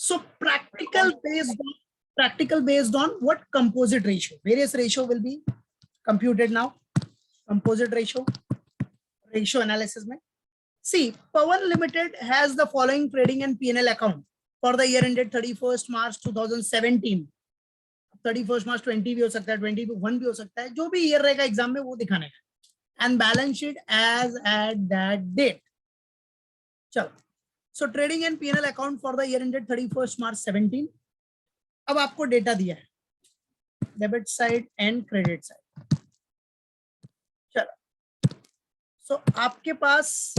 So practical based on what? Composite ratio. Various ratio will be computed now. Composite ratio analysis mein. See, Pawan Limited has the following trading and P&L account for the year ended 31st March 2017. 31st March 20 भी हो सकता है, 21 भी हो सकता है, जो भी ईयर रहेगा एग्जाम में वो दिखाने का. And balance sheet as at that date. चलो, so trading and PNL account for the year ended 31st March 17. अब आपको डेटा दिया है, debit side and credit side. चलो, सो आपके पास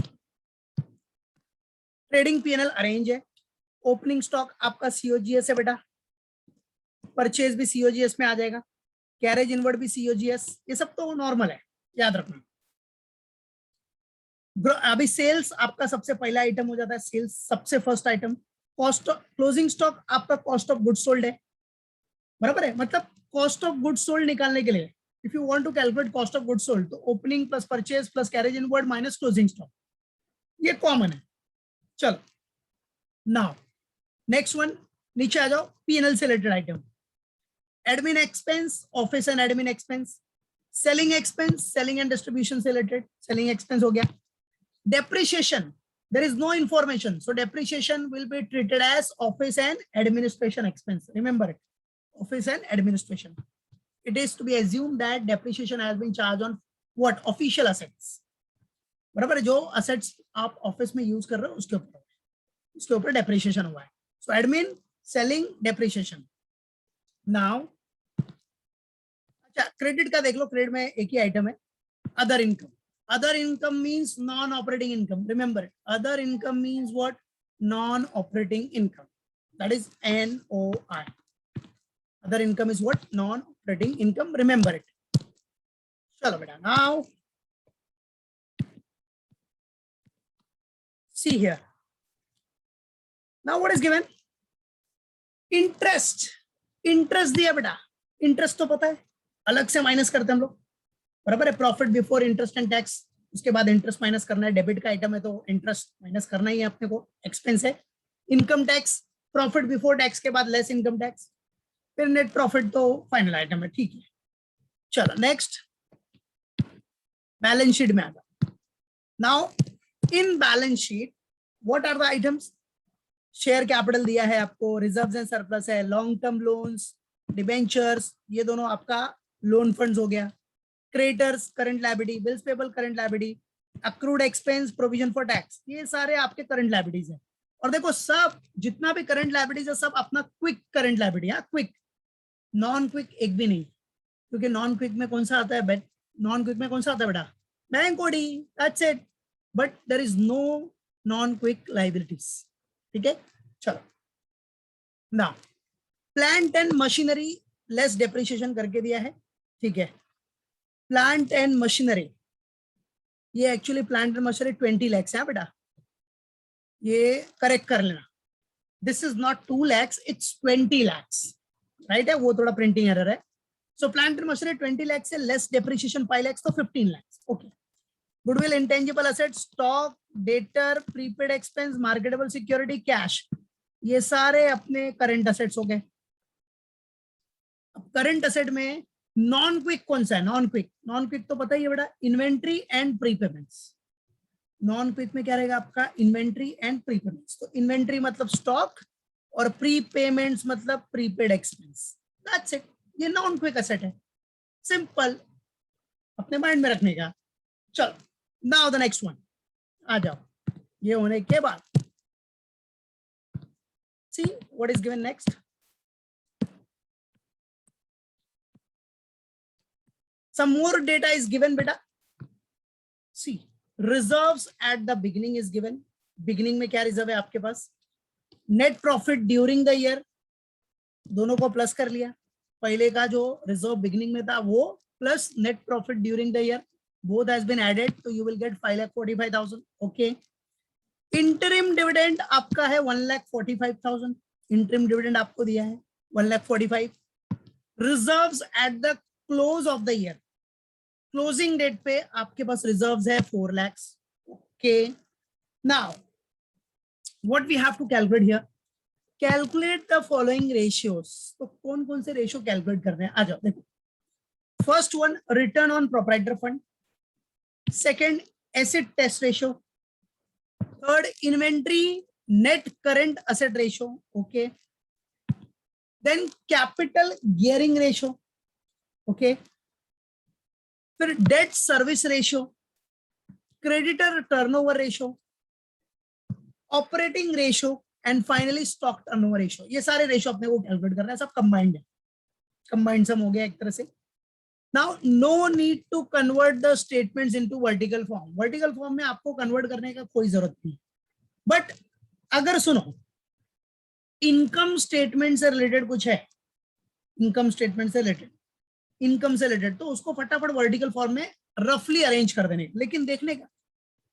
ट्रेडिंग पीएनएल अरेंज है. ओपनिंग स्टॉक आपका सीओजीएस है बेटा, परचेज भी सीओजीएस में आ जाएगा, कैरेज इनवर्ड भी सीओजीएस, ये सब तो नॉर्मल है, याद रखना. अभी सेल्स आपका सबसे पहला आइटम हो जाता है, सेल्स सबसे first item. Cost closing stock आपका कॉस्ट ऑफ गुड्स सोल्ड है, बराबर है. मतलब कॉस्ट ऑफ गुड्स सोल्ड निकालने के लिए if you want to calculate cost of goods sold, तो opening plus purchase plus carriage inward minus closing stock, ये कॉमन है. चलो, नाउ नेक्स्ट वन, नीचे आ जाओ. पीएनएल से related item, admin expense, office and admin expense. Selling expense, selling and distribution से related selling expense हो गया. Depreciation, there is no information, so depreciation will be treated as office and administration expense. Remember it, office and administration. It is to be assumed that depreciation has been charged on what? Official assets. बराबर है, जो assets आप office में use कर रहे हो उसके ऊपर depreciation हुआ है. So admin, selling, depreciation. Now, अच्छा क्रेडिट का देख लो. क्रेडिट में एक ही आइटम है, other income. Other income means non-operating income. Remember it. Other income means what? Non-operating income. That is NOI. Other income is what? Non-operating income. Remember it. Chalo beta. Now, see here. Now what is given? Interest. Interest दिया बेटा. Interest तो पता है, अलग से minus करते हम लोग, बराबर है. Profit before interest and tax, उसके बाद इंटरेस्ट माइनस करना है. डेबिट का आइटम है तो इंटरेस्ट माइनस करना ही है अपने को, एक्सपेंस है. Income tax, profit before tax के बाद लेस इनकम टैक्स, फिर नेट प्रॉफिट तो फाइनल आइटम है. ठीक है, चलो नेक्स्ट बैलेंस शीट में आ जाओ. Now in balance sheet what are the items? Share capital दिया है आपको, रिजर्व्स एंड सरप्लस है, लॉन्ग टर्म लोन्स, डिबेंचर्स, ये दोनों आपका लोन फंड्स हो गया. Creditors current liability, bills payable current liability, accrued expense, provision for tax, ये सारे आपके करंट लायबिलिटीज हैं. और देखो सब जितना भी करंट लायबिलिटीज है सब अपना क्विक करंट लायबिलिटी है. क्विक, नॉन क्विक एक भी नहीं, क्योंकि नॉन क्विक में कौन सा आता है? नॉन क्विक में कौन सा आता है बेटा? Bank OD, that's it. But there is no non quick liabilities. ठीक है, चलो. Now plant and machinery less depreciation करके दिया है. ठीक है, प्लांट एंड मशीनरी, ये actually plant and machinery 20 lakhs है बेटा, ये करेक्ट कर लेना. This is not 2 lakhs, it's 20 lakhs, right है, वो थोड़ा प्रिंटिंग एरर है. So plant and machinery 20 lakhs से लेस डेप्रिसिएशन 5 lakhs तो 15 lakhs. Okay. Goodwill, intangible asset, stock, debtor, prepaid expense, marketable security, cash, ये सारे अपने करंट असेट्स हो गए. अब करंट असेट में नॉन क्विक कौन सा है? नॉन क्विक तो पता ही है बेटा, inventory and prepayments. Non quick में क्या रहेगा आपका? Inventory and prepayments. तो इन्वेंट्री मतलब स्टॉक और प्रीपेमेंट्स मतलब प्रीपेड एक्सपेंस. दैट्स इट, ये नॉन क्विक एसेट है. सिंपल, अपने माइंड में रखने का. चलो, नाउ द नेक्स्ट वन आ जाओ. ये होने के बाद see what is given next. Some more data is given beta. See, reserves at the beginning is given. Beginning में क्या रिजर्व है आपके पास? Net profit during the year, दोनों को प्लस कर लिया. पहले का जो रिजर्व बिगिनिंग में था वो plus net profit during the year, both has been added, तो you will get 5,45,000. Okay. Interim dividend आपका है 1,45,000. इंटरिम डिविडेंड आपको दिया है 1,45,000. Reserves at the close of the year, closing date पे आपके पास रिजर्व्स है 4 lakhs. Okay. Now what we have to calculate here? Calculate the following ratios. तो कौन कौन से रेशियो कैलकुलेट करने हैं, आ जाओ देखो। First one, return on proprietor fund. Second, acid test ratio. Third, inventory net current asset ratio. Okay, then capital gearing ratio. Okay, फिर debt service ratio, creditor turnover ratio, operating ratio and finally stock turnover ratio. ये सारे ratio अपने को calculate करना है, सब combined है, combined सम हो गया एक तरह से। Now no need to convert the statements into vertical form. Vertical form में आपको कन्वर्ट करने का कोई जरूरत नहीं, बट अगर सुनो इनकम स्टेटमेंट से रिलेटेड कुछ है, इनकम स्टेटमेंट से रिलेटेड, इनकम से रिलेटेड, तो उसको फटाफट वर्टिकल फॉर्म में रफली अरेंज कर देने, लेकिन देखने का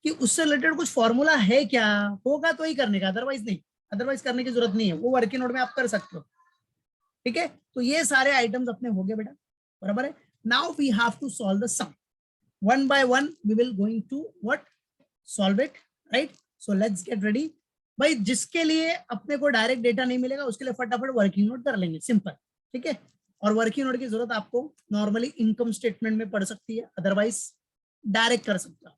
कि उससे रिलेटेड कुछ फॉर्मूला है क्या, होगा तो ही करने का, अदरवाइज नहीं, अदरवाइज करने की जरूरत नहीं है, वो वर्किंग नोट में आप कर सकते हो। ठीक है, तो ये सारे आइटम्स अपने हो गए बेटा, बराबर है। Now we have to solve the sum one by one, we will going to what solve it, right. So let's get ready. भाई जिसके लिए अपने को डायरेक्ट डेटा नहीं मिलेगा उसके लिए फटाफट वर्किंग नोट कर लेंगे, सिंपल। ठीक है, और वर्किंग नोट की जरूरत आपको नॉर्मली इनकम स्टेटमेंट में पड़ सकती है, अदरवाइज डायरेक्ट कर सकते हो।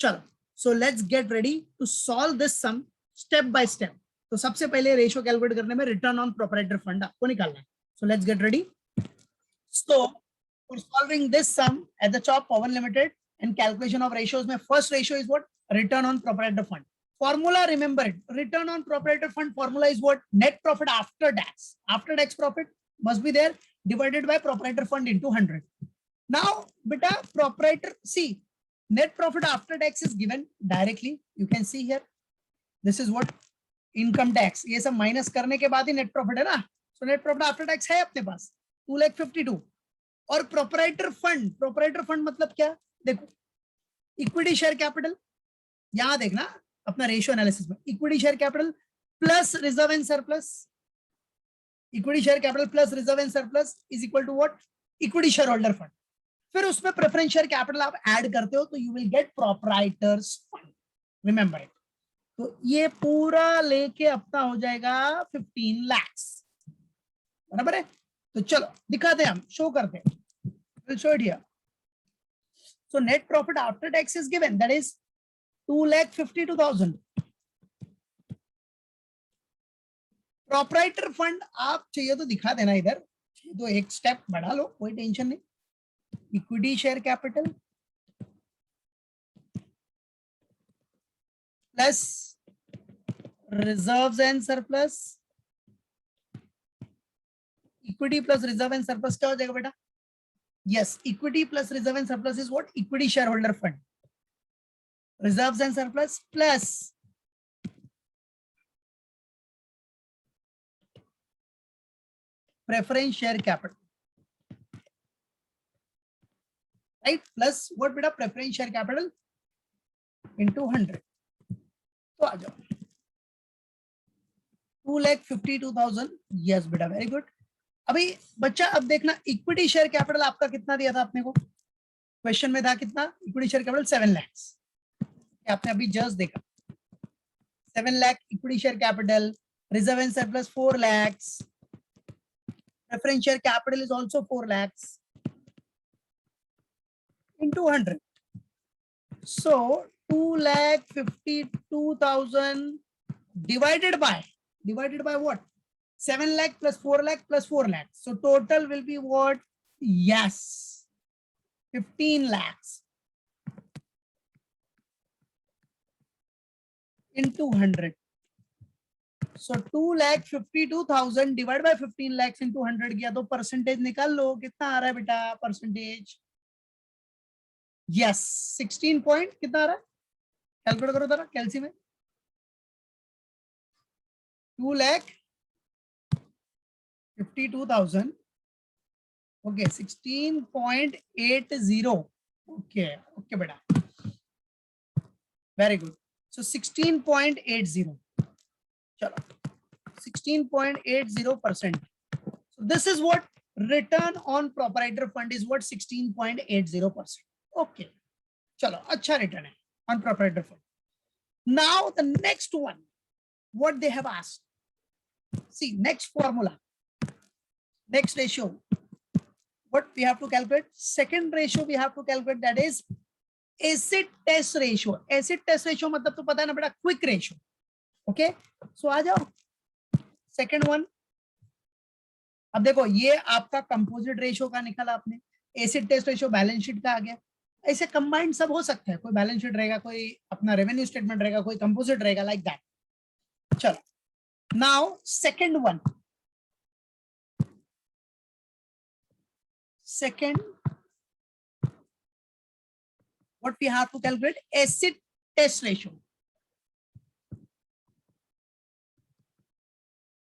चलो, so let's get ready to solve this sum step by step. तो सबसे पहले रेशियो कैलकुलेट करने में रिटर्न ऑन प्रोप्राइटर फंड आपको निकालना है। So let's get ready. So for solving this sum at the top Pavan limited and calculation of ratios में first ratio is what, return on proprietor fund. Formula, remember it. Return on proprietor fund formula is what? Net profit after tax. After tax profit must be there, divided by proprietor fund into 100. Now, beta proprietor, see, net profit after tax is given directly. You can see here. This is what? Income tax. ये सब minus करने के बाद ही net profit है ना? So net profit after tax है अपने पास 2,52,000. और proprietor fund मतलब क्या? देखो, equity share capital. यहाँ देखना अपना रेशियो एनालिसिस में, equity share capital plus reserve and surplus, equity share capital plus reserve and surplus is equal to what, equity share holder fund. फिर उसमें प्रेफरेंस शेयर कैपिटल आप ऐड करते हो तो you will get proprietors fund, remember it. तो ये पूरा लेके अपना हो जाएगा 15 लाख, बराबर है। तो चलो दिखाते हैं, हम शो करते हैं, will show it here. So net profit after tax is given, that is 2,52,000। Proprietor fund आप चाहिए तो दिखा देना इधर, तो एक स्टेप बढ़ा लो, कोई टेंशन नहीं। Equity share capital plus reserves and surplus, equity plus reserve and surplus क्या हो जाएगा बेटा? Yes, equity plus reserve and surplus is what, equity share holder fund, reserves and surplus plus preference share capital, right? Plus what beta, preference share capital into 100. तो आ जाओ 2,52,000। Yes बेटा, very good. अभी बच्चा अब देखना, इक्विटी शेयर कैपिटल आपका कितना दिया था अपने को, क्वेश्चन में था कितना, इक्विटी शेयर कैपिटल 7 लाख, आपने अभी जस्ट देखा 7 lakh equity share capital, reserve and surplus 4 lakhs, preference share capital is also 4 lakhs into 100. So 2,52,000 divided by what? 7 lakh plus 4 lakh plus 4 lakh. So total will be what? Yes, 15 lakhs into 100. So 2,52,000 divided by 15 lakhs into 100 किया तो percentage निकाल लो, कितना आ रहा है बेटा percentage? Yes, 16 point कितना आ रहा है, कैलकुलेट करो जरा कैलसी में। 2,52,000, ओके 16.80, ओके ओके बेटा, वेरी गुड। सो 16.80, चलो 16.80%. So this is what return on proprietor fund is, what 16.80%. Okay, चलो अच्छा रिटर्न है on proprietor fund. Now the next one, what they have asked, See, next formula, next ratio, what we have to calculate? Second ratio we have to calculate, that is acid test ratio. Acid test ratio मतलब तो पता है ना बेटा, quick ratio. Okay, सो आ जाओ second one. अब देखो ये आपका कंपोजिट रेशियो का निकाला आपने, acid test ratio balance sheet का आ गया. ऐसे कंबाइंड सब हो सकता है, कोई बैलेंस शीट रहेगा, कोई अपना रेवेन्यू स्टेटमेंट रहेगा, कोई कंपोजिट रहेगा, लाइक दैट. चलो, now second one, second what we have to calculate? Acid test ratio.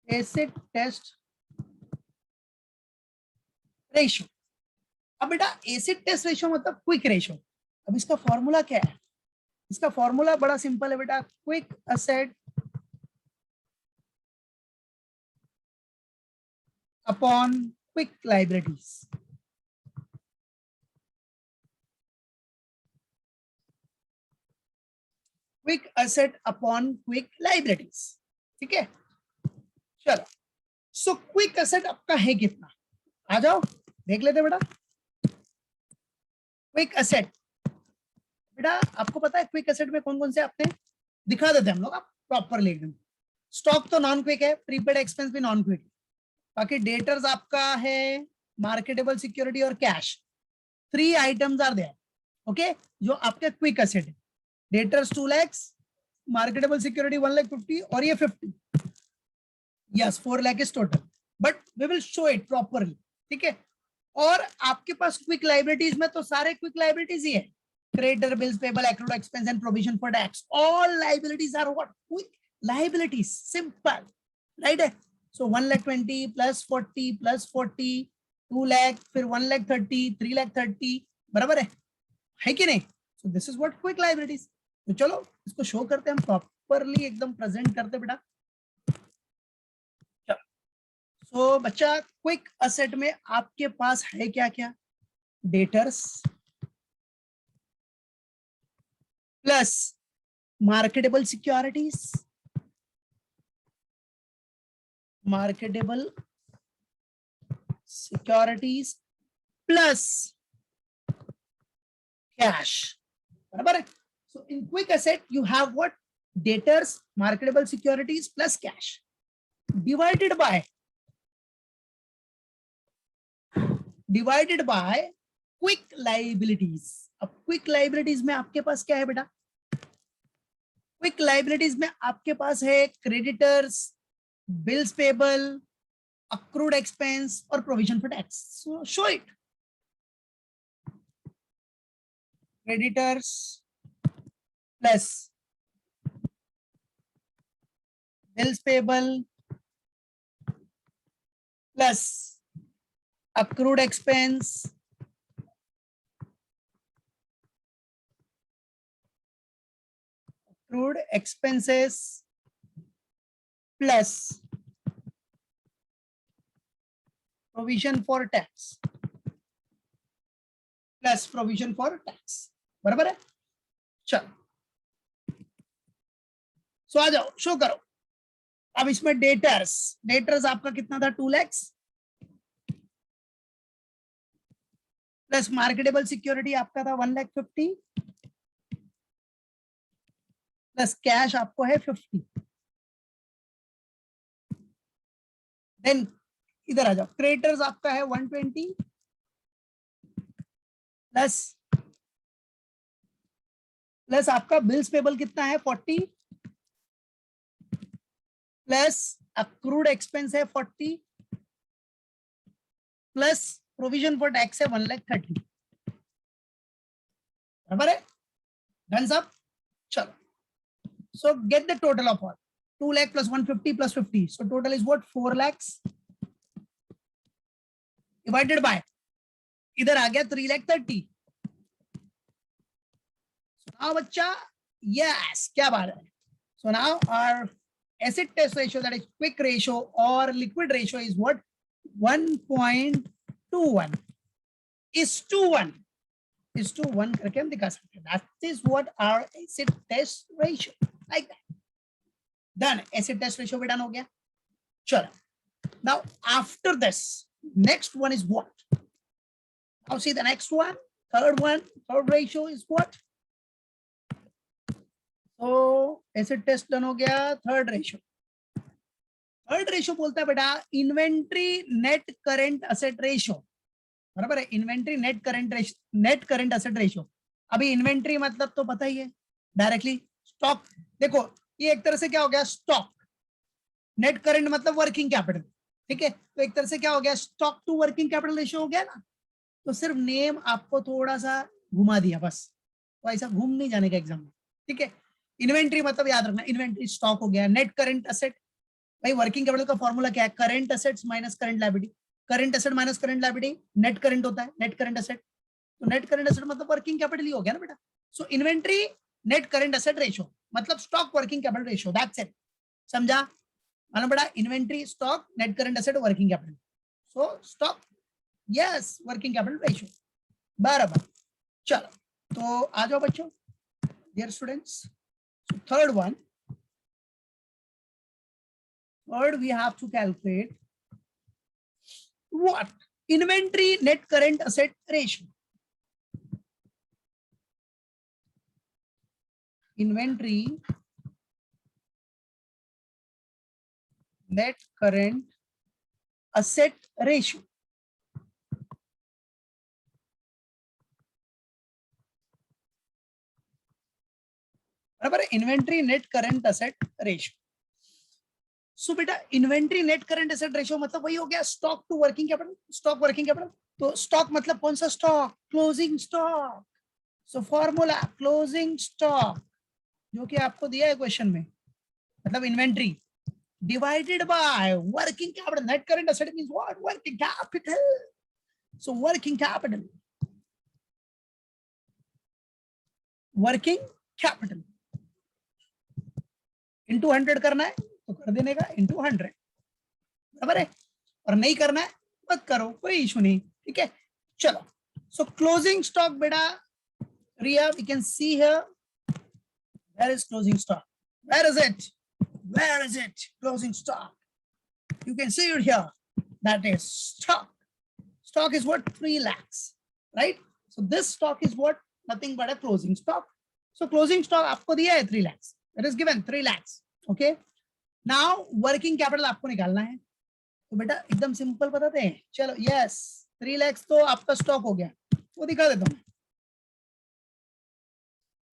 Acid test ratio. अब बेटा एसिड टेस्ट रेशियो मतलब क्विक रेशियो. अब इसका फॉर्मूला क्या है? इसका फॉर्मूला बड़ा सिंपल है बेटा, quick acid upon quick liabilities. Quick asset upon quick liabilities. ठीक है, चलो. सो क्विक एसेट आपका है कितना? आ जाओ देख लेते बेटा. क्विक एसेट बेटा आपको पता है क्विक एसेट में कौन कौन से आपने दिखा देते हम लोग, आप प्रॉपर लिख दें. स्टॉक तो नॉन क्विक है, प्रीपेड एक्सपेंस भी नॉन क्विक है. बाकी डेटर्स आपका है, मार्केटेबल सिक्योरिटी और cash. 3 items are there. Okay, जो आपके क्विक एसेट है. डेटर्स 2 lakhs, मार्केटेबल सिक्योरिटी 1,50,000 और ये 50. Yes, 4 lakh is total, but we will show it properly. ठीक है, और आपके पास क्विक लाइबिलिटीज में तो सारे क्विक लाइबिलिटीज ही है. Creditor, bills payable, accrued expense and provision for tax, all liabilities are what? Quick liabilities. Simple, right है. सो 1,20,000 प्लस 40 प्लस 40, 2 lakh, फिर 1,30,000, 3,30,000, बराबर है कि नहीं? So this is what quick liabilities. तो चलो इसको शो करते हैं हम प्रॉपरली, एकदम प्रेजेंट करते बेटा. सो बच्चा क्विक असेट में आपके पास है क्या क्या? Debtors plus marketable securities, marketable securities plus cash, बराबर है. So in quick asset you have what? Debtors, marketable securities plus cash divided by quick liabilities. अब क्विक लाइबिलिटीज में आपके पास क्या है बेटा? क्विक लाइबिलिटीज में आपके पास है creditors, bills payable, accrued expense और provision for tax. So show it. Creditors plus bills payable plus accrued expense accrued expenses plus provision for tax plus provision for tax, बराबर है. चलो सो आ जाओ, शो करो. अब इसमें डेटर्स आपका कितना था? 2 lakhs प्लस मार्केटेबल सिक्योरिटी आपका था 1,50,000 प्लस कैश आपको है 50. देन इधर आ जाओ, क्रेडिटर्स आपका है 120 प्लस आपका बिल्स पेबल कितना है? 40 प्लस अक्रूड एक्सपेंस है 40 प्लस प्रोविजन फॉर टैक्स है 1,30,000, बराबर है. डन सब. चलो, सो get the total of all. 2 lakh plus 150 plus 50, so total is what? 4 lakhs divided by, इधर आ गया 3,30,000. so now बच्चा, yes, क्या बात है. so now our acid test ratio, that is quick ratio or liquid ratio, is what? 1.21 is to 1 करके हम दिखा सकते हैं. That is what our acid test ratio, like that. Done. Acid test ratio भी done हो गया. चलो, now after this next one is what? Now see the next one, third ratio is what? तो एसिड टेस्ट डन हो गया, third ratio बोलता है बेटा inventory net current asset ratio, बराबर है, inventory net current asset ratio. अभी inventory मतलब तो पता ही है डायरेक्टली स्टॉक, देखो ये एक तरह से क्या हो गया स्टॉक, नेट करंट मतलब वर्किंग कैपिटल, ठीक है, तो एक तरह से क्या हो गया stock to working capital ratio हो गया ना। तो सिर्फ नेम आपको थोड़ा सा घुमा दिया बस, तो ऐसा घूम नहीं जाने का एग्जाम में, ठीक है। इन्वेंट्री मतलब याद रखना, इन्वेंट्री स्टॉक हो गया, नेट करंट असेट, भाई वर्किंग कैपिटल का फॉर्मूला क्या है, current assets minus current liability, current asset minus current liability net current होता है, नेट करंट असेट, तो नेट करंट असेट मतलब वर्किंग कैपिटल ही हो गया ना बेटा। So inventory net current asset ratio मतलब stock working capital ratio, that's it, समझा, मालूम पड़ा, inventory stock net current asset working capital, so stock yes working capital ratio, बराबर। चलो तो आ जाओ बच्चों, dear students, third we have to calculate what? Inventory net current asset ratio. Inventory net current asset ratio. बराबर है, inventory net current asset ratio. So बेटा inventory net current asset ratio मतलब वही हो गया stock to working capital, stock working capital, तो stock मतलब कौन सा stock, closing stock, so formula closing stock जो कि आपको दिया है क्वेश्चन में, मतलब inventory divided by working capital, net current asset means what, working capital, so working capital, working capital into 100 करना है तो कर देने का इनटू 100, बराबर है, और नहीं करना है मत करो, कोई इशू नहीं, ठीक है। चलो सो क्लोजिंग स्टॉक बेटा Riya we can see here, where is closing stock, where is it closing stock, you can see it here, that is stock is what 3 lakhs, right? So this stock is what, nothing but a closing stock, so closing stock आपको दिया है 3 lakhs, it is given 3 lakhs, okay। now working capital आपको निकालना है, तो बेटा एकदम simple बताते हैं, चलो यस 3 lakhs तो आपका स्टॉक हो गया, वो दिखा देता हूँ,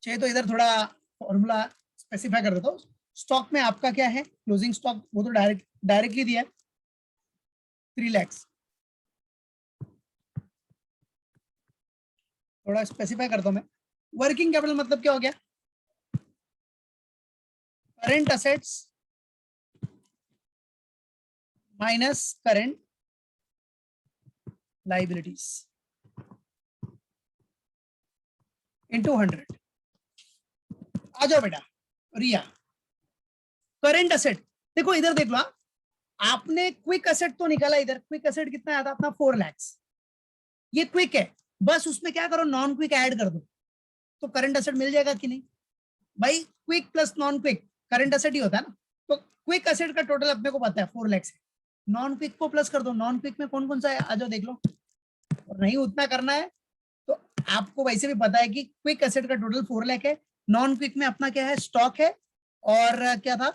चाहिए तो इधर थोड़ा फॉर्मूला स्पेसिफाई कर देता हूँ। स्टॉक में आपका क्या है, क्लोजिंग स्टॉक, वो तो डायरेक्टली दिया है 3 lakhs, थोड़ा स्पेसिफाई करता हूं मैं, वर्किंग कैपिटल मतलब क्या हो गया, current assets minus current liabilities into 100। आ जाओ बेटा रिया, करंट असेट देखो इधर देख लो, आपने क्विक असेट तो निकाला, इधर क्विक असेट कितना आया था अपना 4 lakhs, ये क्विक है, बस उसमें क्या करो नॉन क्विक ऐड कर दो, तो करंट असेट मिल जाएगा कि नहीं भाई, quick plus non quick current asset ही होता है ना, तो क्विक असेट का टोटल अपने को पता है 4 lakhs है, नॉन क्विक को प्लस कर दो, नॉन क्विक में कौन कौन सा है आ जाओ देख लो, और नहीं उतना करना है तो आपको वैसे भी पता है कि क्विक असेट का टोटल 4 lakh है, नॉन क्विक में अपना क्या है स्टॉक है, और क्या था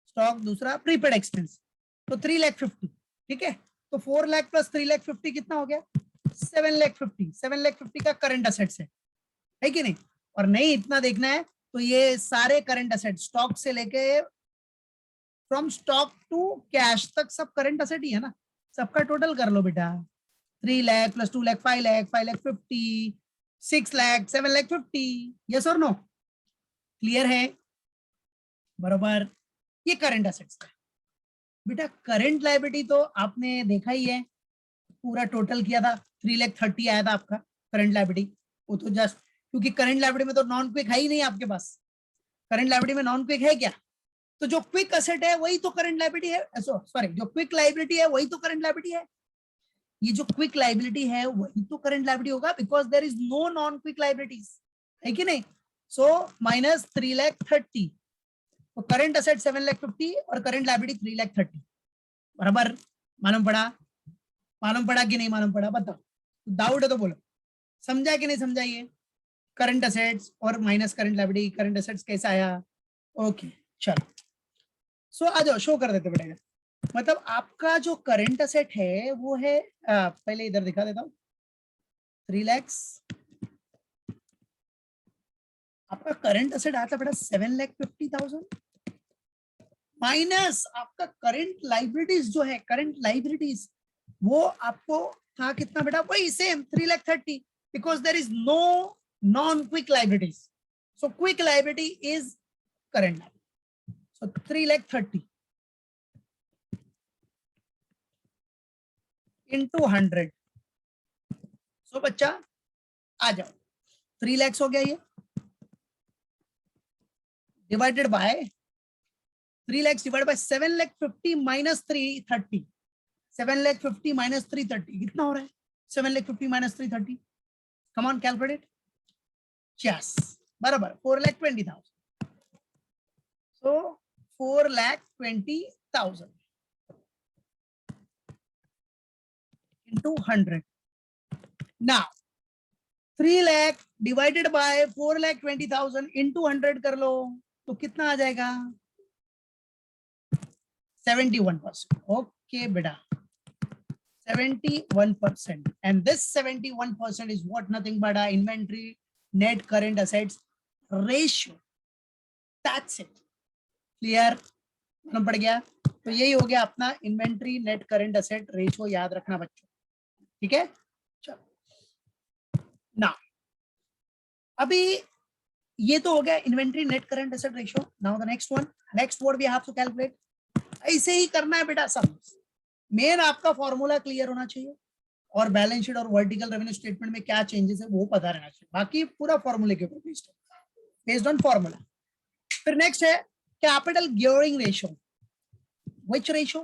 स्टॉक, दूसरा प्रीपेड एक्सपेंस, तो 3,50,000, ठीक है, तो 4 lakh प्लस 3,50,000 कितना हो गया 7,50,000 का करंट असेट्स है कि नहीं, और नहीं इतना देखना है तो ये सारे करंट असेट स्टॉक से लेके फ्रॉम स्टॉक टू कैश तक सब करंट असेट ही है ना, सबका टोटल कर लो बेटा, 3 lakh plus 2 lakh 5 lakh 5 lakh 50, 6 lakh 7 lakh 50, yes और नो, क्लियर है, बराबर, ये करंट असेट्स है बेटा। करंट लायबिलिटी तो आपने देखा ही है, पूरा टोटल किया था 3,30,000 आया था आपका करंट लायबिलिटी, वो तो जस्ट क्योंकि करंट लायबिलिटी में तो नॉन क्विक है ही नहीं आपके पास, करंट लायबिलिटी में नॉन क्विक है क्या, तो जो क्विक असेट है वही तो करंट लायबिलिटी है, सॉरी जो क्विक लायबिलिटी है वही तो करंट लायबिलिटी है, ये जो क्विक लायबिलिटी है वही तो करंट लायबिलिटी होगा, because there is no non quick liabilities, है कि नहीं, सो माइनस 3,30,000, तो करंट असेट 7,50,000 और करंट लायबिलिटी 3,30,000, बराबर? मालूम पड़ा कि नहीं मालूम पड़ा? बताओ, डाउट है तो बोलो, समझा कि नहीं समझा? ये करंट असेट्स और minus current liability, current assets कैसा आया? ओके चलो, सो आ जाओ, शो कर देते बेटा। मतलब आपका जो करंट असेट है वो है, पहले इधर दिखा देता हूं, 3 lakhs। आपका करंट असेट आता बेटा 7,50,000 माइनस आपका करंट लाइबिलिटीज जो है, करंट लाइबिलिटीज वो आपको था कितना बेटा? वही same 3,30,000, because there is no non quick liabilities, so quick liability is current, so 3,30,000 into 100। So बच्चा आ जाओ, 3 lakhs हो गया ये, divided by 3 lakhs divide by 7,50,000 minus 330, 7,50,000 minus 330 कितना हो रहा है? 7,50,000 minus 330, come on calculate. Yes बराबर 4,20,000, so 4,20,000 into 100। now 3 lakh divided by 4,20,000 into 100 कर लो तो कितना आ जाएगा? 71%। ओके बेटा, 71%, and this 71% is what? Nothing but a inventory net current assets ratio, that's it। Clear? मालूम पड़ गया? तो यही हो गया अपना inventory net current asset ratio, याद रखना बच्चों, ठीक है? चलो ना, अभी ये तो हो गया inventory net current asset ratio. Now the next what we have to calculate, ऐसे ही करना है बेटा सब। मेन आपका फॉर्मूला क्लियर होना चाहिए और बैलेंस शीट और वर्टिकल रेवेन्यू स्टेटमेंट में क्या चेंजेस है वो पता रहना चाहिए, बाकी पूरा फॉर्मूले के ऊपर बेस्ड ऑन फॉर्मूला। फिर नेक्स्ट है capital gearing ratio. Which ratio?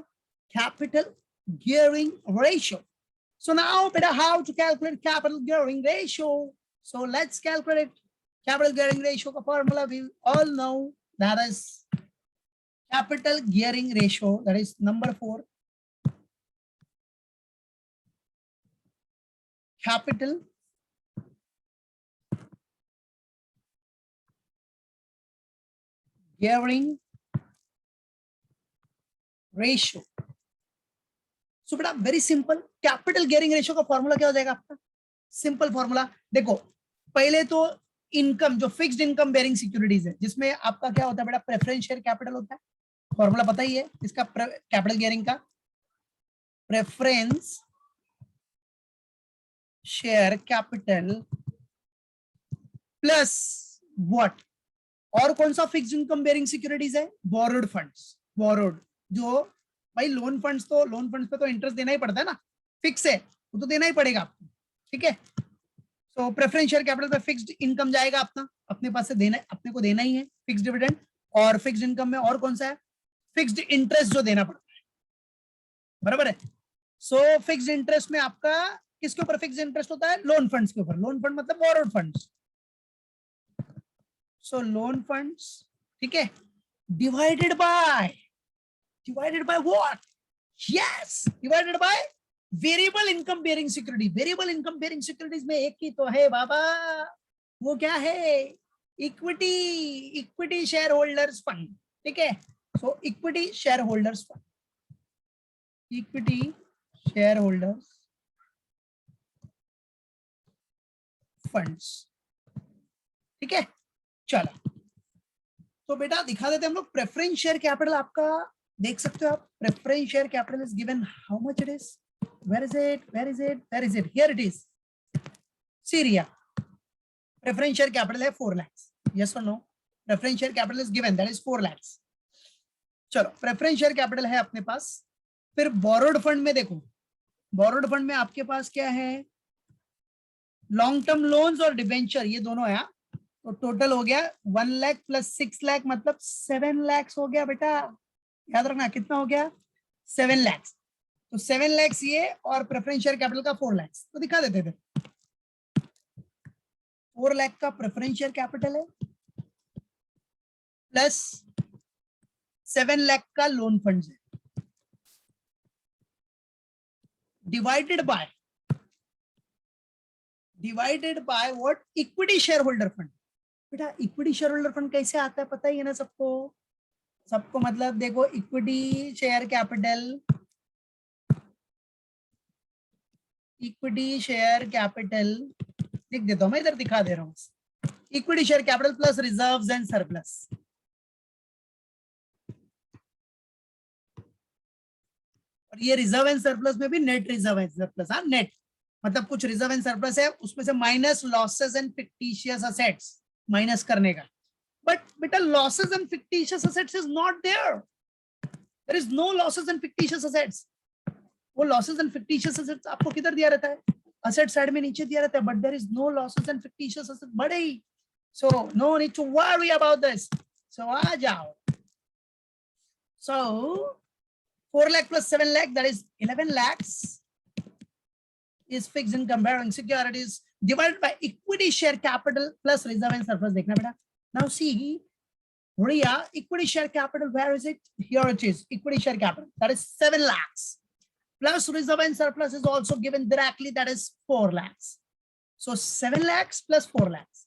Capital gearing ratio. So now beta, how to calculate capital gearing ratio? So let's calculate capital gearing ratio का formula we all know, that is capital gearing ratio, that is number 4, capital gearing ratio। So बेटा very simple, capital gearing ratio का formula क्या हो जाएगा आपका? Simple formula देखो, पहले तो इनकम, जो फिक्स्ड इनकम बेयरिंग सिक्योरिटीज है, जिसमें आपका क्या होता है बेटा? प्रेफरेंस शेयर कैपिटल होता है, फॉर्मूला पता ही है इसका कैपिटल गियरिंग का, preference share capital plus what? और कौन सा फिक्स्ड इनकम बेयरिंग सिक्योरिटीज है? Borrowed funds. बोरोड, जो भाई लोन फंड्स पे तो इंटरेस्ट देना ही पड़ता है ना, फिक्स है वो तो देना ही पड़ेगा आपको, ठीक है? सो प्रेफरेंस शेयर कैपिटल पे फिक्स्ड इनकम जाएगा अपना, अपने पास से देना, अपने को देना ही है फिक्स्ड डिविडेंड। और फिक्स्ड इनकम में और कौन सा है? फिक्स्ड इंटरेस्ट जो देना पड़ता है, बराबर है? सो फिक्स्ड इंटरेस्ट में आपका किसके ऊपर फिक्स्ड इंटरेस्ट होता है? लोन फंड्स के ऊपर। लोन फंड मतलब बोरोड फंड्स, सो लोन फंड्स, ठीक है? Divided by what? Yes, divided by variable income bearing security. Variable income bearing securities में एक ही तो है बाबा, वो क्या है? इक्विटी शेयर होल्डर्स फंड, ठीक है? So equity share holders fund, equity share holders funds, ठीक है? चलो तो बेटा दिखा देते हैं हम लोग। प्रेफरेंस शेयर कैपिटल आपका देख सकते हो आप, preference share capital is given, how much it is? where is it? Here it is, Syria। Preference share capital है 4 lakhs, yes or no? Preference share capital is given, that is 4 lakhs। चलो preference share capital है अपने पास। फिर borrowed fund में देखो, borrowed fund में आपके पास क्या है? लॉन्ग टर्म लोन्स और डिबेंचर, ये दोनों है। तो टोटल हो गया 1 लाख प्लस 6 लाख मतलब 7 lakhs हो गया बेटा, याद रखना कितना हो गया? 7 lakhs। तो 7 lakhs ये, और प्रेफरेंस शेयर कैपिटल का 4 lakhs, तो दिखा देते थे। 4 लाख का प्रेफरेंस शेयर कैपिटल है प्लस 7 लाख का लोन फंड्स है, divided by what, equity share holder fund. बेटा इक्विटी शेयर होल्डर फंड कैसे आता है पता ही है ना सबको, मतलब देखो इक्विटी शेयर कैपिटल, लिख देता हूं मैं, इधर दिखा दे रहा हूं, equity share capital plus reserves and surplus. और ये रिजर्व एंड सरप्लस में भी नेट रिजर्व एंड सरप्लस, हाँ नेट मतलब कुछ रिजर्व एंड सरप्लस है उसमें से minus losses and fictitious assets, minus करने का। बट बेटा losses and fictitious assets is not there is no losses and fictitious assets. वो लॉसेस एंड फिक्टिशियस असेट्स आपको किधर दिया रहता है, असेट साइड में नीचे दिया रहता है, but there is no losses and fictitious assets बड़े ही, so no need to worry about this. So आ जाओ, so 4 lakh plus 7 lakh, that is 11 lakhs is fixed income bearing securities divided by equity share capital plus reserve and surplus. देखना बेटा, now see Ria, equity share capital, where is it? Here it is, equity share capital, that is 7 lakhs plus reserve and surplus is also given directly, that is 4 lakhs. So 7 lakhs plus 4 lakhs.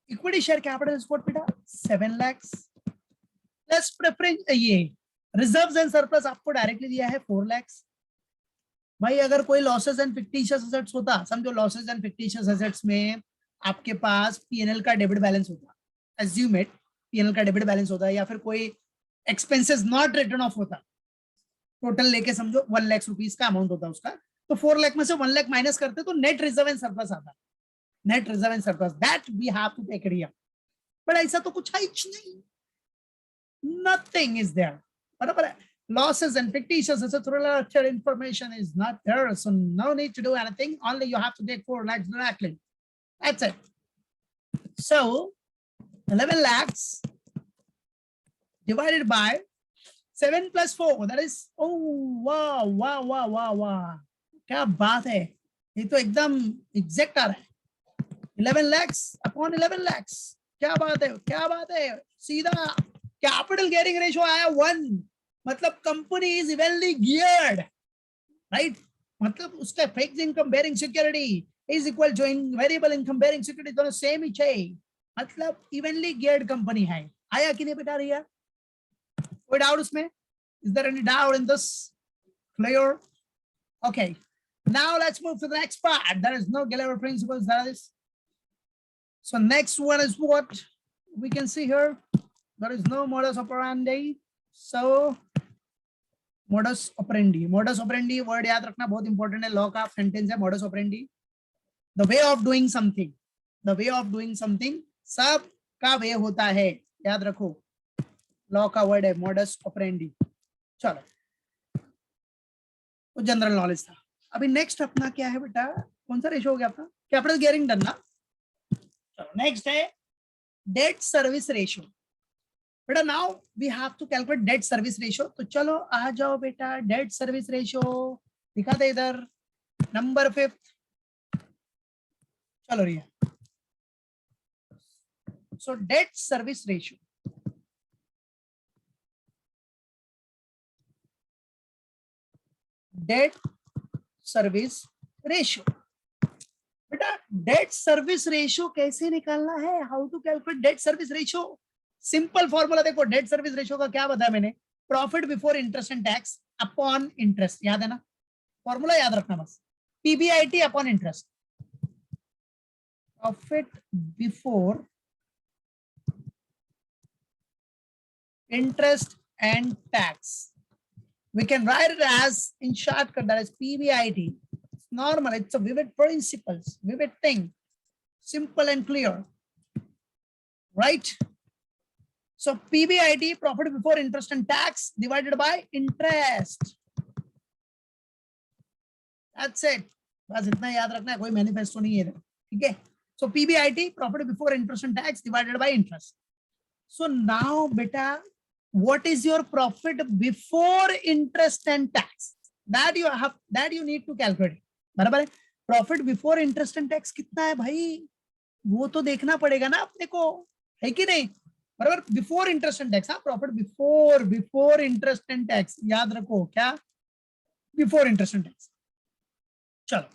Equity share capital is what beta? 7 lakhs plus preference, ये reserves and surplus आपको directly दिया है 4 lakhs। भाई अगर कोई losses and fictitious assets होता, समझो losses and fictitious assets में आपके पास पीएनएल का डेबिट बैलेंस होता, एज्यूम इट पीएनएल का डेबिट बैलेंस होता, या फिर कोई एक्सपेंसेस नॉट रिटर्न ऑफ होता, टोटल लेके समझो 1 लाख रुपीस का अमाउंट होता उसका, तो 4 लाख में से 1 लाख माइनस करते तो नेट रिजर्व एंड सरप्लस आता, net reserve and surplus, that we have to take it here. But ऐसा तो कुछ है ही नहीं, नथिंग इज देयर, बराबर है। Losses and fictitious assets related information is not there, so no need to do anything, only you have to take 4 lakhs directly, that's it. So 11 lakhs divided by 7 plus 4, that is, oh wow wow wow wow wow, क्या बात है, ये तो एकदम exact आ रहा है, 11 lakhs upon 11 lakhs, क्या बात है, क्या बात है, सीधा कैपिटल गियरिंग रेशियो आया 1, मतलब company is evenly geared, right, मतलब उसका fixed income bearing security is equal two variable income bearing security, दोनों सेम ही चाहिए, मतलब इवनली गियर्ड कंपनी है। आया कि नहीं बेटा रिया, कोई डाउट उसमें, is there any doubt in this, clear? Okay, now let's move to the next part, there is no Gallagher principles, that is, so next one is what we can see here, there is no modus operandi, so modus operandi word याद रखना बहुत important है, law का sentence है modus operandi, the way of doing something, सब का वे होता है, याद रखो, लॉ का वर्ड है modus operandi। चलो वो जनरल नॉलेज था। अभी नेक्स्ट अपना क्या है बेटा, कौन सा रेशियो हो गया अपना, कैपिटल गियरिंग डन ना। चलो नेक्स्ट है डेट सर्विस रेशियो। बेटा now we have to calculate debt service ratio, तो चलो आ जाओ बेटा, डेट सर्विस रेशियो दिखा दे इधर, नंबर 5, चलो Riya, so debt service ratio, debt service ratio, बेटा डेट सर्विस रेशियो कैसे निकालना है, how to calculate debt service ratio, simple formula देखो, डेट सर्विस रेशियो का क्या बताया मैंने, profit before interest and tax upon interest, याद है ना, फॉर्मूला याद रखना बस, PBIT upon interest, profit before interest and tax, we can write it as in shortcut, that is PBIT. It's normal, it's a vivid principles, vivid thing, simple and clear, right? So PBIT, profit before interest and tax, divided by interest, that's it, बस इतना याद रखना है, कोई manifesto नहीं है, ठीक है। So PBIT, profit before interest and tax, divided by interest. So now beta, what is your profit before interest and tax, that you need to calculate, बराबर है। Profit before interest and tax कितना है भाई, वो तो देखना पड़ेगा ना अपने को, है कि नहीं, बराबर, बिफोर इंटरेस्ट एंड टैक्स, हाँ, profit before interest and tax, याद रखो क्या, बिफोर इंटरेस्ट एंड टैक्स, चलो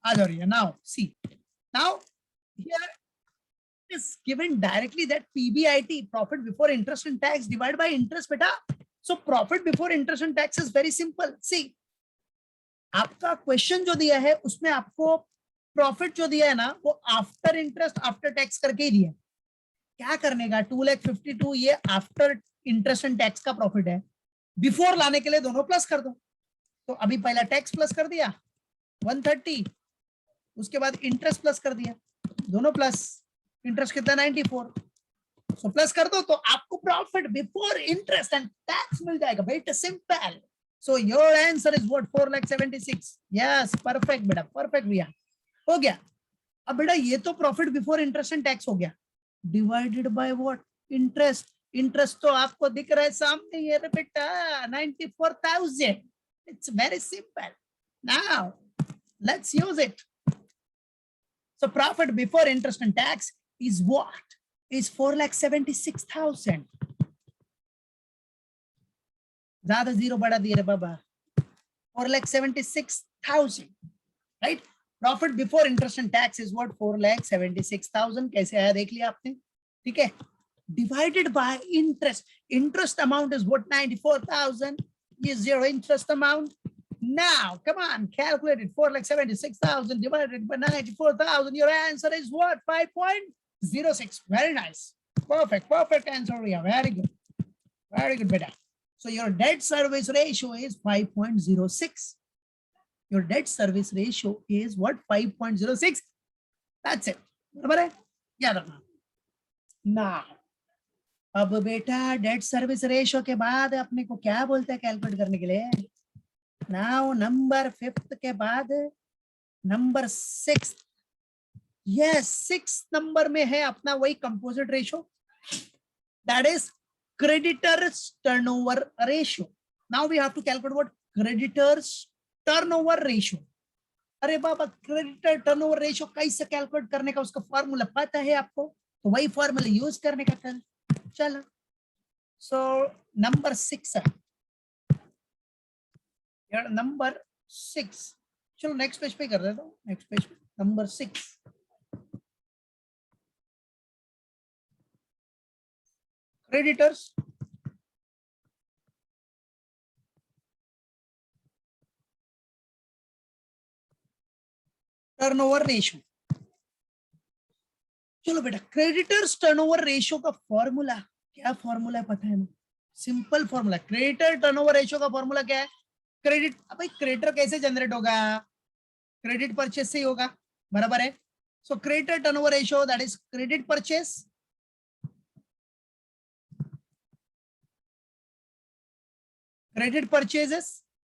आ जाओ रही है. Now see, now here is given directly that PBIT, profit before interest and tax, divided by interest beta. So profit before interest and tax is very simple. See, आपका question जो दिया है उसमें आपको प्रॉफिट जो दिया है ना वो आफ्टर इंटरेस्ट आफ्टर टैक्स करके ही दिया है. क्या करने का 2,52,000 ये आफ्टर इंटरेस्ट एंड टैक्स का प्रॉफिट है. बिफोर लाने के लिए दोनों प्लस कर दो. तो अभी पहला टैक्स प्लस कर दिया 130, उसके बाद इंटरेस्ट प्लस कर दिया, दोनों प्लस. इंटरेस्ट कितना 94, सो प्लस कर दो तो आपको profit before interest and tax मिल जाएगा. बेटा simple. So your answer is what 4,76,000. Yes perfect बेटा, परफेक्ट भैया, हो गया. अब बेटा ये तो profit before interest and tax हो गया, divided by what interest. Interest तो आपको दिख रहा है सामने ये बेटा 94,000. It's very simple. Now let's use it. So profit before interest and tax is what? Is 4,76,000. ज्यादा जीरो बढ़ा दिए रे बाबा. 4,76,000, right? Profit before interest and tax is what? 4,76,000. कैसे आया देख लिया आपने, ठीक है. Divided by interest. Interest amount is what? 94,000. Is your interest amount? Now, come on, calculate it. 4,76,000 divided by 94,000. Your answer is what? 5.06. Very nice. Perfect. Perfect answer here. Very good. Very good, beta. So your debt service ratio is 5.06. Your debt service ratio is what? 5.06. That's it. बराबर है? याद रखना. Now, अब बेटा debt service ratio के बाद अपने को क्या बोलते हैं कैलकुलेट करने के लिए? Now नंबर 5th के बाद number 6th. Yes 6th number में है अपना वही composite ratio, that is creditors turnover ratio. Now we have to calculate what? Creditors turnover ratio. अरे बाबा क्रेडिटर टर्नओवर रेशियो कैसे कैलकुलेट करने का, उसका फॉर्मूला पता है आपको? तो वही फॉर्मूला यूज करने का कल. चलो सो नंबर 6 है यार, नंबर 6. चलो नेक्स्ट पेज पे कर देता हूँ. नेक्स्ट पेज पे नंबर 6. Creditors turnover ratio. चलो बेटा क्रेडिटर्स टर्नओवर रेशियो का फॉर्मूला क्या? फॉर्मूला पता है ना? Simple formula. Creditor turnover ratio का फॉर्मूला क्या है? क्रेडिट. अब भाई क्रेडिटर कैसे जनरेट होगा? क्रेडिट परचेज से ही होगा, बराबर है. So creditor turnover ratio that is credit purchase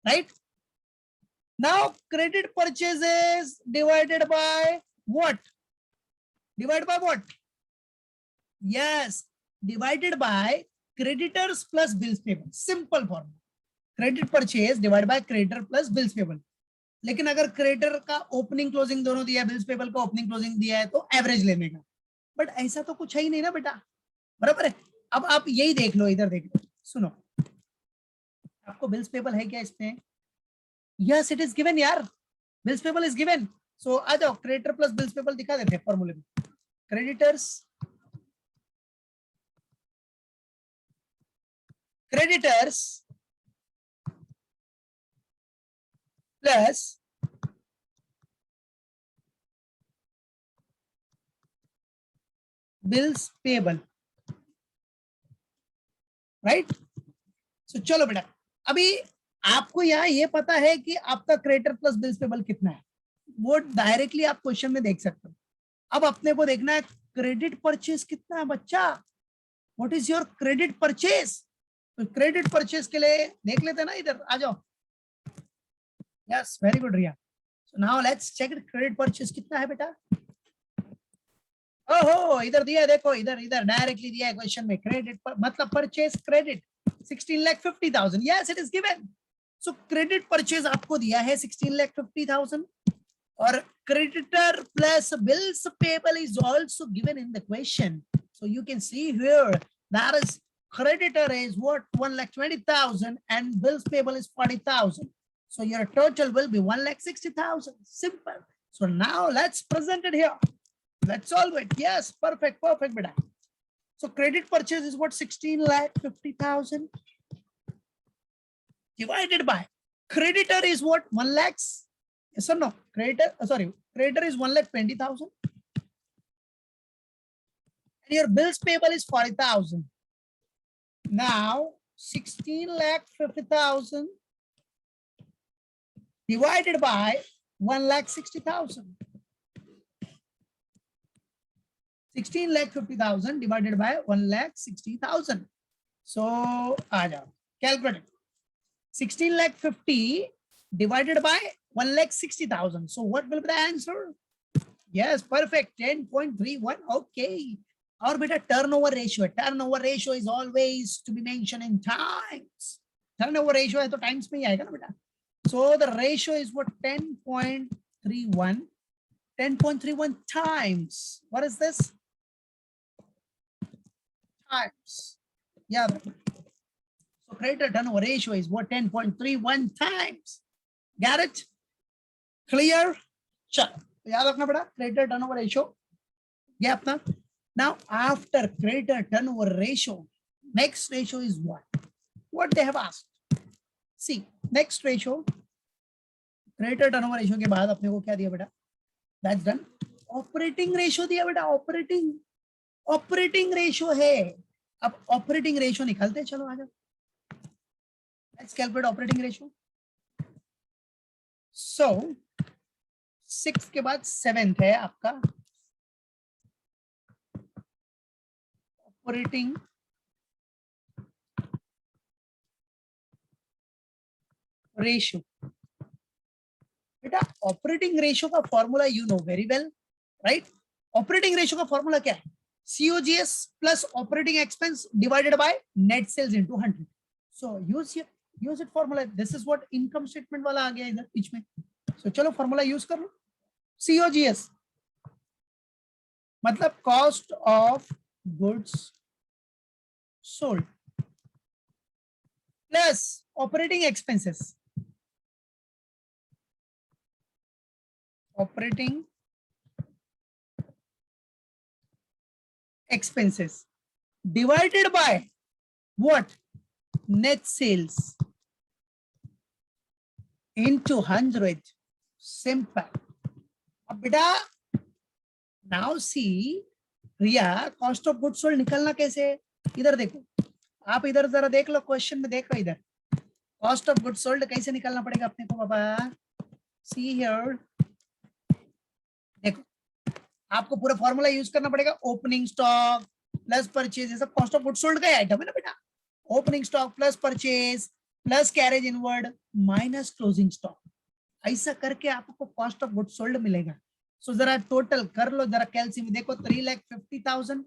right? Now credit purchases divided by what? Yes, divided by creditors plus bills payable. Simple formula. Credit purchase divide by creditor plus bills payable. लेकिन अगर creditor का opening closing दोनों दिया है, bills payable का opening closing दिया है, तो एवरेज लेने का. बट ऐसा तो कुछ है ही नहीं ना बेटा, बराबर है. अब आप यही देख लो, इधर देख लो, सुनो. आपको बिल्स पेबल है क्या इसमें? यस इट इज गिवन यार, बिल्स पेबल इज गिवन. सो आ जाओ क्रेडिटर प्लस बिल्स पेबल दिखा देते हैं फॉर्मूले में. Creditors plus bills payable, right. So चलो बेटा अभी आपको यहाँ ये पता है कि आपका क्रेडिटर प्लस बिल्स पेबल कितना है, वो डायरेक्टली आप क्वेश्चन में देख सकते हो. अब अपने को देखना है क्रेडिट परचेज कितना है बच्चा. What is your credit purchase? तो क्रेडिट परचेज के लिए देख लेते हैं ना, इधर आ जाओ. Yes very good Riya. So now let's check credit purchase कितना है बेटा. ओहो इधर दिया है, देखो इधर इधर डायरेक्टली दिया है क्वेश्चन में. क्रेडिट मतलब purchase credit 16,50,000. Yes it is given. So credit purchase आपको दिया है 16,50,000 और creditor plus bills payable is also given in the question. So you can see here that is creditor is what 1,20,000 and bills payable is 40,000. So your total will be 1,60,000. Simple. So now let's present it here. Let's solve it. Yes, perfect, perfect, beta. So credit purchase is what? 16,50,000 divided by creditor is what? 1 lakhs. Yes or no? Creditor, creditor is 1,20,000. And your bills payable is 40,000. Now 16,50,000 divided by 1,60,000. 16,50,000 divided by 1,60,000. So, calculate. 16,50,000 divided by 1,60,000. So, what will be the answer? Yes, perfect. 10.31. Okay. Or beta turnover ratio. Turnover ratio is always to be mentioned in times. Turnover ratio है तो times में ही आएगा ना बेटा. So the ratio is what? 10.31. 10.31 times. What is this? Times. Yeah. So creditor turnover ratio is what? 10.31 times. Got it? Clear? चलो याद रखना पड़ा. Creditor turnover ratio. Yeah, अपना. Now after creditor turnover ratio, next ratio is what? What they have asked. See, next ratio. Creditor turnover ratio के बाद अपने को क्या दिया बेटा? That's done. Operating ratio दिया बेटा. Operating ratio है. अब operating ratio निकालते हैं. चलो आ जाओ. Let's calculate operating ratio. So 6 के बाद 7th है आपका operating ratio. बेटा ऑपरेटिंग रेशियो का formula you know very well, right? Operating ratio का फॉर्मूला क्या है? COGS plus operating expense divided by net sales into 100. So use it formula. This is what income statement वाला आ गया इधर बीच में. सो चलो फॉर्मूला यूज कर लो. COGS मतलब cost of goods sold plus operating expenses. Operating expenses divided by what? Net sales into 100. Simple. अब बेटा now see Riya cost of goods sold निकलना कैसे? इधर देखो, आप इधर जरा देख लो, क्वेश्चन में देखो इधर कॉस्ट ऑफ गुड्स सोल्ड कैसे निकालना पड़ेगा अपने को बाबा. सी हियर देखो, आपको पूरा फॉर्मूला यूज करना पड़ेगा. ओपनिंग स्टॉक प्लस परचेज, ये सब कॉस्ट ऑफ गुड्स सोल्ड का आइटम है ना बेटा. Opening stock plus purchase plus carriage inward minus closing stock. ऐसा करके आपको कॉस्ट ऑफ गुड्स सोल्ड मिलेगा. सो जरा टोटल कर लो जरा कैलसी में. देखो 3,50,000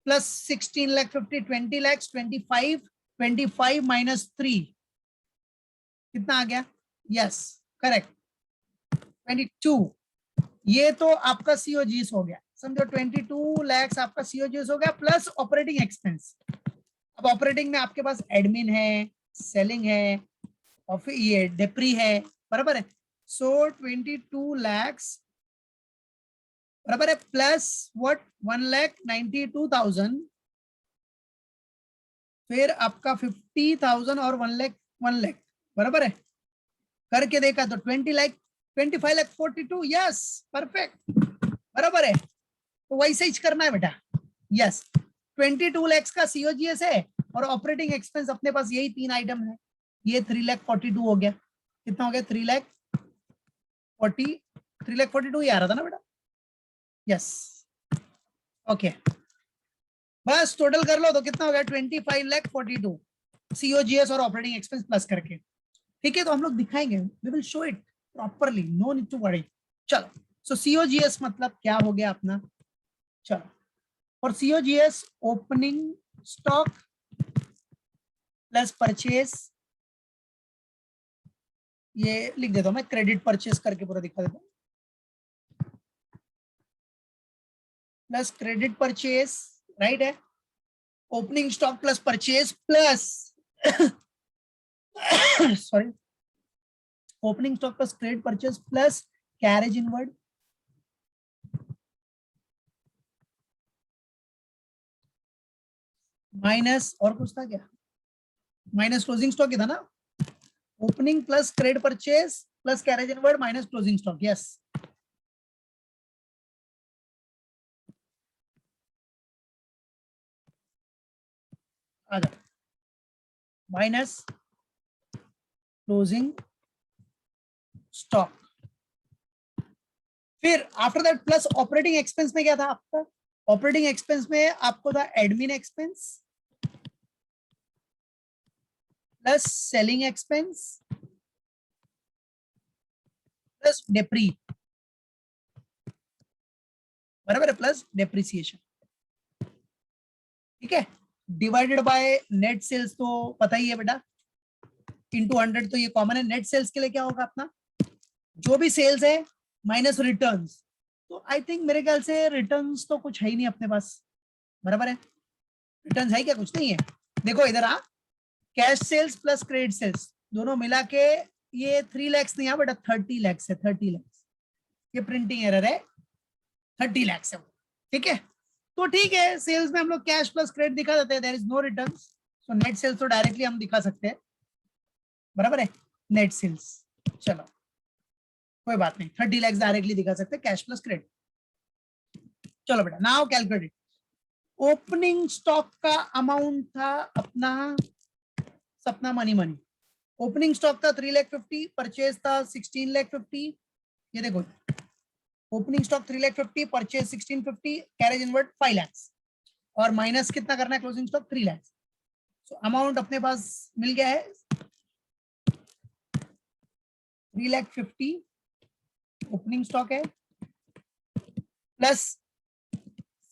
प्लस 16,50,000 20 lakhs 25 माइनस 3 कितना आ गया? Yes correct 22. ये तो आपका COGS हो गया, समझो 22 lakhs आपका COGS हो गया प्लस ऑपरेटिंग एक्सपेंस. अब ऑपरेटिंग में आपके पास एडमिन है, सेलिंग है और फिर ये डेप्री है, बराबर है. सो 22 lakhs बराबर है प्लस व्हाट 1,92,000 फिर आपका 50,000 और 1 lakh बराबर है. करके देखा तो 20 lakh 25,42. यस परफेक्ट बराबर है. तो वैसे ही करना है बेटा. यस 22 lakhs का COGS है और ऑपरेटिंग एक्सपेंस अपने पास यही 3 आइटम है. ये 3,42,000 हो गया. कितना हो गया? 3,42,000 ही आ रहा था ना बेटा. यस ओके बस टोटल कर लो तो कितना हो गया? 25,42,000 COGS और ऑपरेटिंग एक्सपेंस प्लस करके. ठीक है, तो हम लोग दिखाएंगे. We will show it properly, no need to worry. चलो सो COGS मतलब क्या हो गया अपना? चलो और COGS opening stock plus purchase. ये लिख देता हूं मैं, क्रेडिट परचेज करके पूरा दिखा देता हूं. प्लस क्रेडिट परचेज राइट है. Opening stock plus purchase plus sorry opening stock plus credit purchase plus carriage inward minus और कुछ था क्या, माइनस क्लोजिंग स्टॉक ही था ना, opening plus credit purchase plus carriage inward minus closing stock, yes. आ जाओ, माइनस क्लोजिंग स्टॉक, फिर after that plus operating expense में क्या था आपका, ऑपरेटिंग एक्सपेंस में आपको था admin expense plus selling expense plus depre, बराबर है, प्लस डेप्रिसिएशन, ठीक है, डिवाइडेड बाय नेट सेल्स, तो पता ही है बेटा, इंटू 100, तो ये कॉमन है। नेट सेल्स के लिए क्या होगा अपना, जो भी सेल्स है माइनस रिटर्न्स, तो आई थिंक मेरे ख्याल से रिटर्न्स तो कुछ है ही नहीं अपने पास, बराबर है, रिटर्न्स है क्या, कुछ नहीं है। देखो इधर आ, cash sales plus credit sales दोनों मिला के ये 3 लाख नहीं है बेटा, 30 लाख है, 30 लाख, ये प्रिंटिंग एरर है, 30 लाख है, ठीक है। तो ठीक है, सेल्स में हम लोग कैश प्लस क्रेडिट दिखा देते हैं, there is no returns, so net sales तो डायरेक्टली हम दिखा सकते हैं, बराबर है, नेट सेल्स, चलो कोई बात नहीं, 30 लाख डायरेक्टली दिखा सकते हैं कैश प्लस क्रेडिट। चलो बेटा, नाउ कैलकुलेट, ओपनिंग स्टॉक का अमाउंट था अपना सपना मनी मनी, ओपनिंग स्टॉक था 3,50,000, परचेज था 16,50,000, ये देखो opening stock 3,50,000, purchase 1650, carriage inward 5 lakh, और माइनस कितना करना है, closing stock 3 lakh, so amount अपने पास मिल गया है 3,50,000 ओपनिंग स्टॉक है, प्लस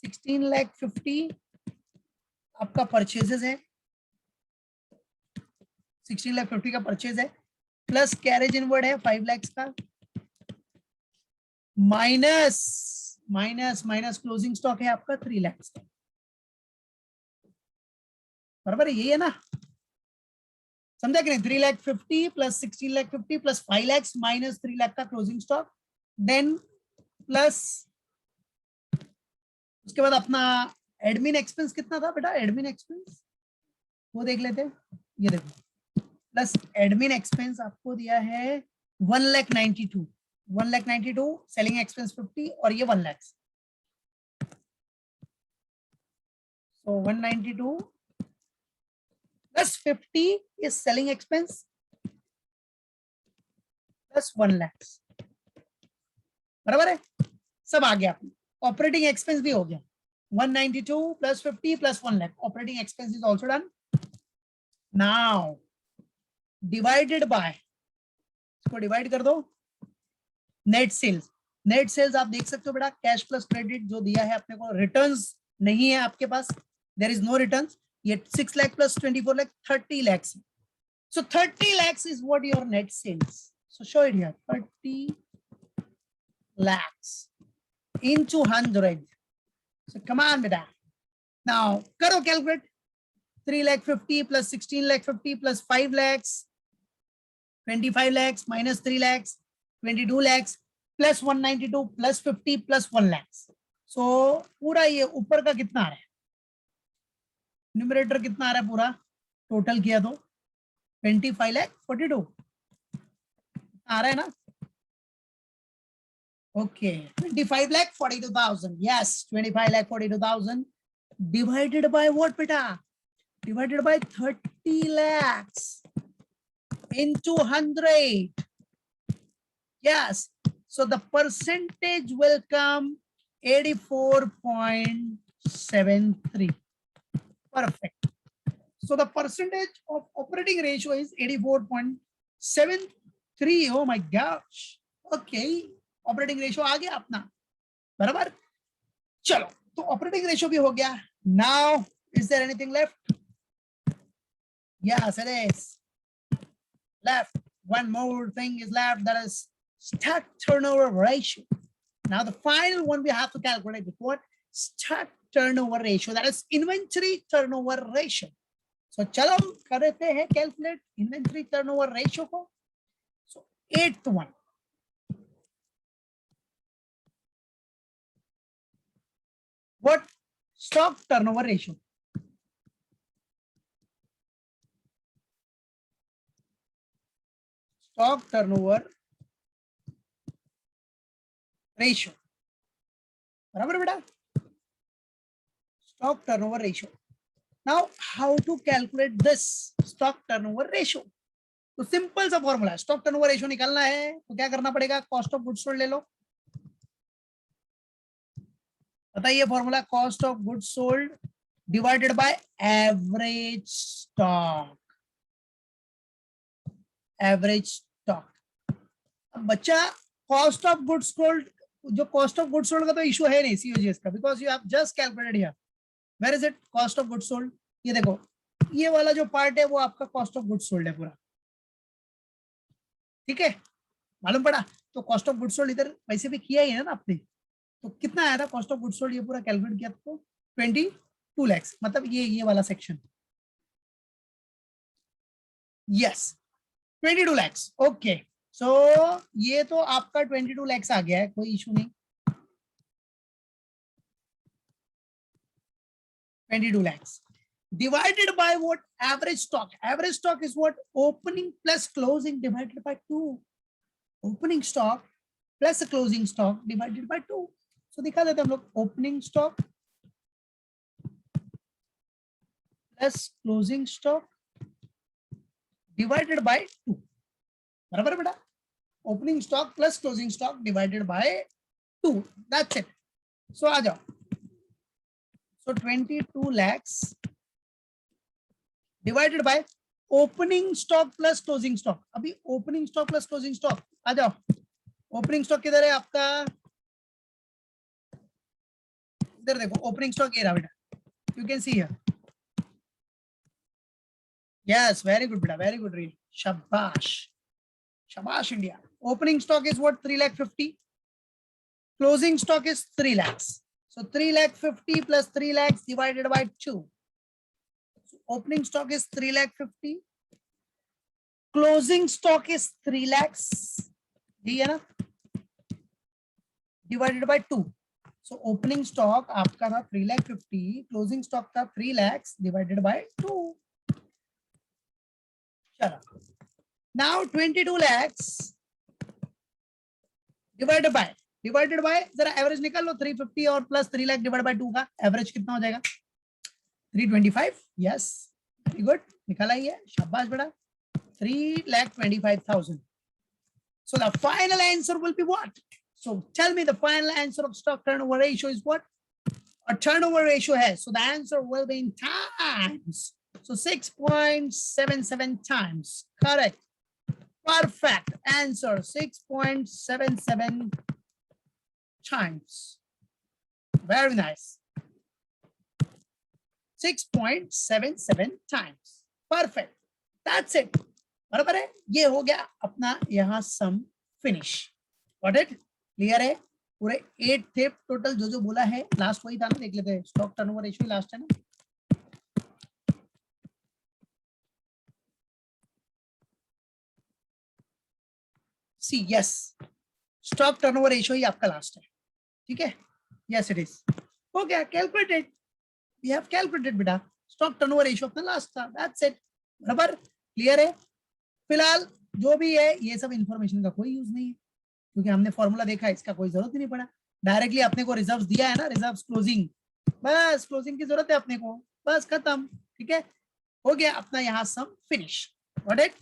16,50,000 आपका परचेजेस है, 16,50,000 का परचेज है, प्लस कैरेज इनवर्ड है 5 लाख का, minus minus minus closing stock है आपका 3 लाख का, बराबर है, यही है ना, समझा कि नहीं, 3,50,000 plus 16,50,000 plus 5 lakh minus 3 lakh का क्लोजिंग स्टॉक, देन प्लस उसके बाद अपना एडमिन एक्सपेंस कितना था बेटा, एडमिन एक्सपेंस वो देख लेते हैं, ये देखो, प्लस एडमिन एक्सपेंस आपको दिया है 1,92,000, 1,92,000, सेलिंग एक्सपेंस 50 और ये 1 lakh, so 192 plus 50 is selling expense plus 1 laख, बराबर है, सब आ गया, ऑपरेटिंग एक्सपेंस भी हो गया, 192 plus 50 plus 1 lakh, operating expense is also done. Now divided by, इसको डिवाइड कर दो, नेट सेल्स, नेट सेल्स आप देख सकते हो बेटा, कैश प्लस क्रेडिट जो दिया है अपने को, रिटर्न्स नहीं है आपके पास, देयर इज नो रिटर्न्स, ये 6 lakh plus 24 lakh 30 lakh, so 30 lakhs is what your net sales, so show it here, 30 lakhs into 100, so come on beta, now karo calculate, 3,50,000 plus 16,50,000 plus 5 lakhs 25 lakhs minus 3 lakhs 22 lakhs plus 192 plus 50 plus 1 lakhs, so पूरा ये ऊपर का कितना आ रहा है, numerator कितना आ रहा है पूरा, टोटल किया तो 25,42,000 आ रहा है ना, okay, 25,42,000, yes, 25,42,000 divided by what beta, divided by 30 lakhs into 100, yes, so the percentage will come 84.73, perfect, so the percentage of operating ratio is 84.73, oh my gosh, okay, operating ratio आ गया अपना, बराबर, चलो तो ऑपरेटिंग रेशियो भी हो गया, now is there anything left, yes it is left, one more thing is left, that is stock turnover ratio. Now the final one we have to calculate is what, stock turnover ratio, that is inventory turnover ratio. So चलो करते हैं calculate inventory turnover ratio को, so 8th one, what? Stock turnover ratio. Stock turnover ratio. बराबर बेटा? Stock turnover ratio. Now, how to calculate this stock turnover ratio? तो simple सा formula है, stock turnover ratio निकालना है तो क्या करना पड़ेगा, कॉस्ट ऑफ गुड्स सोल्ड ले लो, बताइए formula, cost of goods sold divided by average stock, average stock. अब बच्चा कॉस्ट ऑफ गुड्स सोल्ड, जो कॉस्ट ऑफ गुड्स सोल्ड का तो इशू है नहीं सीओजीएस का, because you have just calculated here, where is it, cost of goods sold, ये देखो ये वाला जो पार्ट है वो आपका कॉस्ट ऑफ गुड्स सोल्ड है पूरा, ठीक है, मालूम पड़ा। तो कॉस्ट ऑफ गुड्स सोल्ड इधर वैसे भी किया ही है ना आपने, तो कितना आया था कॉस्ट ऑफ गुड्स सोल्ड, ये पूरा कैलकुलेट किया तो 22 लाख, मतलब ये वाला सेक्शन, यस 22 लाख, ओके। सो ये तो आपका 22 लाख आ गया है, कोई इशू नहीं, 22 lakhs divided by what, average stock. Average stock is what, opening plus closing divided by 2, opening stock plus closing stock divided by 2. So दिखा देते हम लोग, opening stock plus closing stock divided by 2, बराबर बेटा, opening stock plus closing stock divided by 2, that's it. So आ जाओ, so 22 lakhs divided by opening stock plus closing stock. अभी opening stock plus closing stock आ जाओ, opening stock किधर है आपका, इधर देखो opening stock ये रहा बेटा, you can see here, yes, very good बेटा, very good, really, शाबाश शाबाश India. opening stock is what, 3,50,000, closing stock is 3 lakhs, so 3,50,000 plus 3 lakhs divided by 2. Opening stock is 3,50,000, closing stock is 3 lakhs, यही है ना, divided by 2. So opening stock आपका था 3,50,000, closing stock था 3 lakhs divided by 2. चलो, now 22 lakhs divided by जरा average निकाल लो, 350 और प्लस 3 लाख डिवाइड बाय 2 का एवरेज कितना हो जाएगा, 325, yes, very good, निकाला ही है, शाबाश बेटा, 3,25,000. So the final answer will be what? So tell me the final answer of stock turnover ratio is what? A turnover ratio है, so the answer will be in times. So 6.77 times, correct, perfect answer, 6.77 times, very nice, 6.77 times, perfect, that's it, बराबर है, ये हो गया अपना यहाँ सम finish, got it, clear है, पूरे 8 थे टोटल, जो बोला है लास्ट वही था ना, देख लेते हैं, स्टॉक टर्नओवर रेशियो लास्ट है ना, सी यस, स्टॉक टर्नओवर रेशियो ही आपका लास्ट है, ठीक है, यस इट इज, हो गया, कैलकुलेटेड, वी हैव कैलकुलेटेड बेटा, स्टॉक टर्नओवर रेशियो अपना लास्ट था, दैट्स इट, बराबर, क्लियर है। फिलहाल जो भी है ये सब इंफॉर्मेशन का कोई यूज नहीं है, क्योंकि हमने फॉर्मूला देखा, इसका कोई जरूरत ही नहीं पड़ा, डायरेक्टली अपने को रिजर्व्स दिया है ना, रिजर्व्स क्लोजिंग, बस क्लोजिंग की जरूरत है अपने को, बस खत्म, ठीक है, हो गया अपना यहाँ सम फिनिश, गॉट इट।